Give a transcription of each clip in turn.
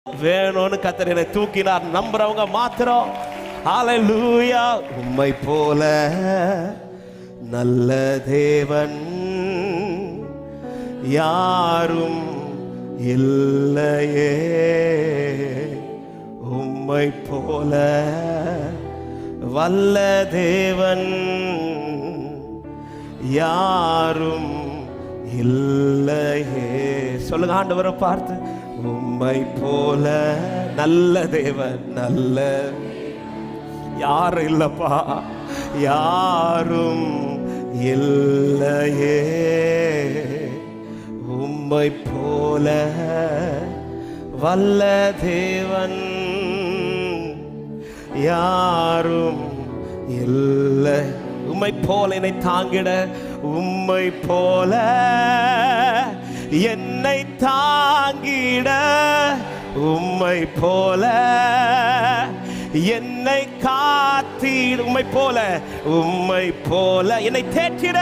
வேணும்னு கர்த்தர் என்னை தூக்கினார். நம்புறவங்க மாத்திரம் ஹல்லேலூயா. உம்மை போல நல்ல தேவன் யாரும் இல்லையே, உம்மை போல வல்ல தேவன் யாரும் இல்லையே. சொல்லுங்க ஆண்டவரை பார்த்து, உம்மை போல நல்ல தேவன் நல்ல யாரும் இல்லப்பா, யாரும் இல்லையே, உம்மை போல வல்ல தேவன் யாரும் இல்லை. உம்மை போல என்னை தாங்கிட, உம்மை போல என்னை தாங்கிட, உம்மை போல என்னை காத்திட, உம்மை போல, உம்மை போல என்னை தேற்றிட,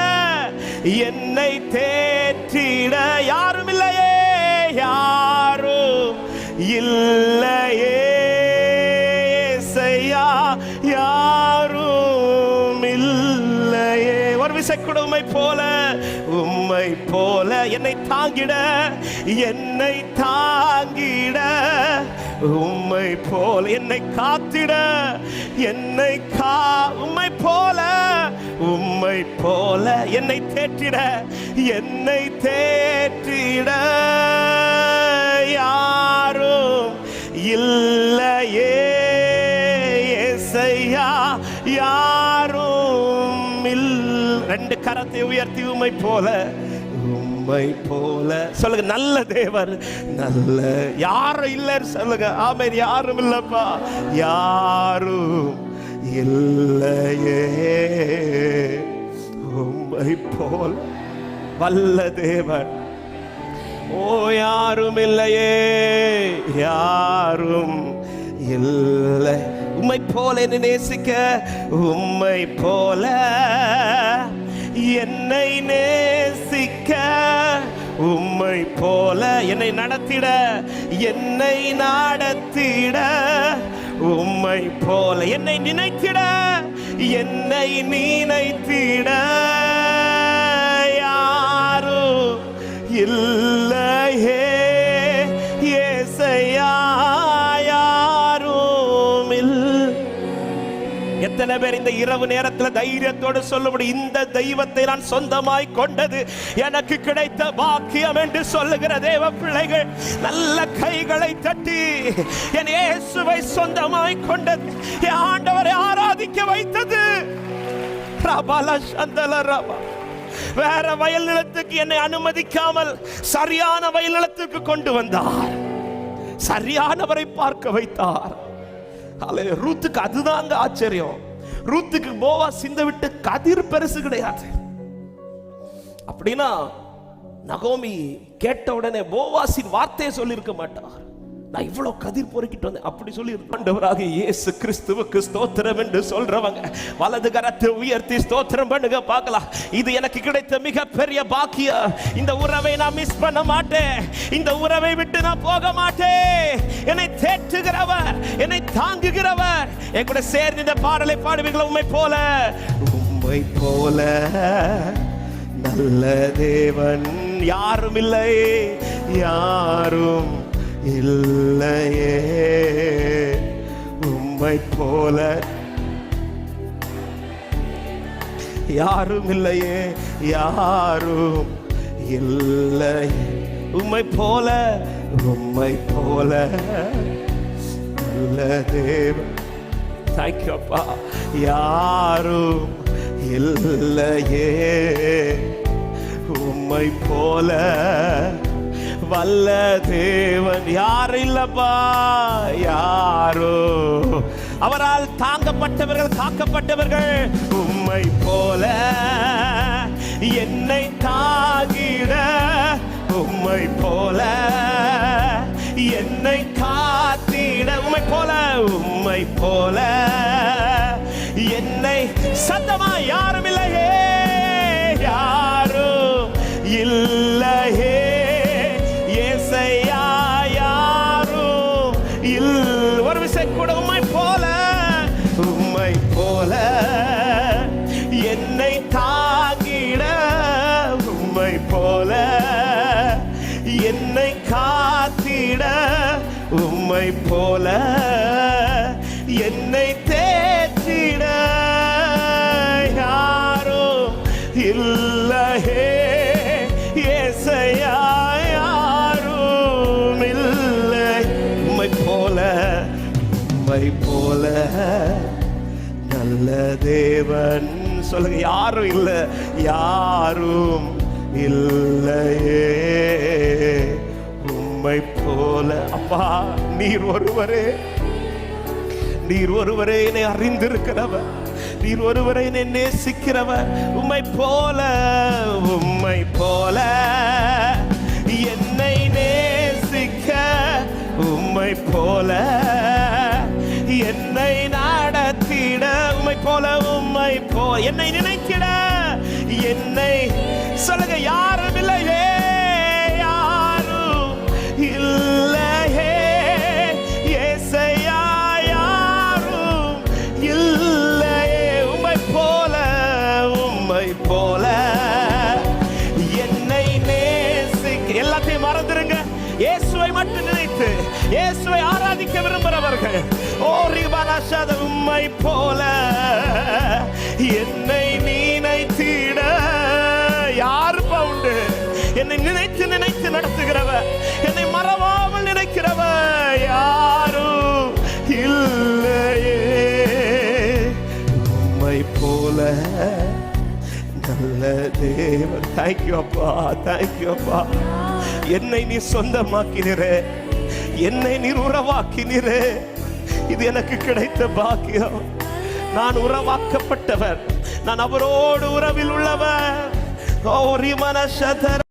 என்னை தேற்றிட யாரும் இல்லையே, யாரும் இல்லையே செய்யா, யாரும் இல்லையே. ஒரு விசை கூட உம்மை போல, உம்மை போல என்னை தாங்கிட, என்னை தாங்கிட, உம்மை போல என்னை காத்திட, என்னை உம்மை போல, உம்மை போல என்னை தேற்றிட, என்னை தேற்றிட யாரும் இல்லையே இயேசையா, யாரும் இல்லை. ரெண்டு கரத்தை உயர்த்தி உம்மை போல, உம்மை போல சொல்லுங்க. நல்ல தேவன் நல்ல யாரும் இல்லைன்னு சொல்லுங்க. ஆமென். யாரும் இல்லப்பா, யாரும் இல்லையே, உம்மை போல வல்ல தேவன் ஓ யாரும் இல்லையே, யாரும் இல்லை. உம்மை போல என்னை நேசிக்க, உம்மை போல என்னை நேசிக்க, உம்மை போல என்னை நடத்திட, என்னை நடத்திட, உம்மை போல என்னை நினைத்திட, என்னை நினைத்திட யாரும் இல்லையே இயேசையா, யாரும் இல்லை. எத்தனை பேர் இந்த இரவு நேரத்தில் தைரியத்தோடு சொல்ல முடியும், இந்த தெய்வத்தை நான் சொந்தமாய் கொண்டது எனக்கு கிடைத்த பாக்கியம் என்று சொல்லுகிற தேவ பிள்ளைகள் நல்ல கைகளை தட்டி, என் இயேசுவை சொந்தமாய் கொண்டது, என் ஆண்டவரை ஆராதிக்க வைத்தது. வேற வயல் நிலத்துக்கு என்னை அனுமதிக்காமல் சரியான வயல் நிலத்துக்கு கொண்டு வந்தார், சரியானவரை பார்க்க வைத்தார். ரூத்துக்கு அதுதாங்க ஆச்சரியம். ரூத்துக்கு போவாஸ் சிந்த விட்டு கதிர் பெருசு கிடையாது. அப்படின்னா நகோமி கேட்ட உடனே போவாசின் வார்த்தையை சொல்லியிருக்க மாட்டார், நான் இவ்வளவு கதிர் பொறுக்கிட்டு வந்தேன் அப்படி சொல்லி. ஆண்டவராக இயேசு கிறிஸ்துவுக்கு ஸ்தோத்திரம் என்று சொல்றவங்க வலது கரத்தை உயர்த்தி ஸ்தோத்திரம் பண்ணுங்க பார்க்கலாம். இது எனக்கு கிடைத்த மிகப்பெரிய பாக்கியம். இந்த உறவை நான் மிஸ் பண்ண மாட்டேன், இந்த உறவை விட்டு நான் போக மாட்டேன். என்னை தேற்றுகிறவர், என்னை தாங்குகிறவர். என் கூட சேர்ந்து இந்த பாடலை பாடுவீங்களா? உம்மை போல, உம்மை போல நல்ல தேவன் யாரும் இல்லை, யாரும் இல்லையே, உம்மை போல யாரும் இல்லையே, யாரும் இல்லை, உம்மை போல, உம்மை போல நல்ல தேவன். தேங்க்யூ அப்பா. யாரும் இல்லையே, உம்மை போல வல்ல தேவன் யார் இல்லப்பா, யாரோ அவரால் தாங்கப்பட்டவர்கள், காக்கப்பட்டவர்கள். உம்மை போல என்னை தாங்கிட, உம்மை போல என்னை காத்திட, உம்மை போல, உம்மை போல என்னை சத்தமா யாரும் இல்லையே, யாரும் இல்லையே இயேசையா, யாரும் உம்மை போல என்னை தேற்றிட யாரும் இல்லையே ஏசையா, யாரும் இல்லை உம்மை போல நல்ல தேவன். சொல்லுங்க, யாரும் இல்லை, யாரும் இல்லையே உம்மை போல. அப்பா, நீர் ஒருவரே என்னை அறிந்திருக்கிறவர், நீர் ஒருவரை என்னை நேசிக்கிறவர். உம்மை போல என்னை நேசிக்க, உம்மை போல என்னை நடத்திட, உம்மை போல என்னை நினைத்திட, என்னை சொல்லுங்க, யாரும் இல்லையே, யாரும் இல்லையே ஏசையா, யாரும் இல்லையே உம்மை போல என்னை நேசிக்க. எல்லாத்தையும் மறந்துருங்க, இயேசுவை மட்டும் நினைத்து இயேசுவை ஆராதிக்க விரும்புகிறவர்கள் உம்மை போல என்னை நினைத்திட யார் பவுண்டு. என்னை நினைத்து நடத்துகிறவ, என்னை மறவாமல் நினைக்கிறவ யாரும் இல்லையே உம்மை போல நல்ல தேவன். தேங்க்யூ அப்பா, தேங்க்யூ அப்பா. என்னை நீ சொந்தமாக்கினீரே, என்னை நீர் உறவாக்கினீரே, இது எனக்கு கிடைத்த பாக்கியம். நான் உறவாக்கப்பட்டவர், நான் அவரோடு உறவில் உள்ளவர்.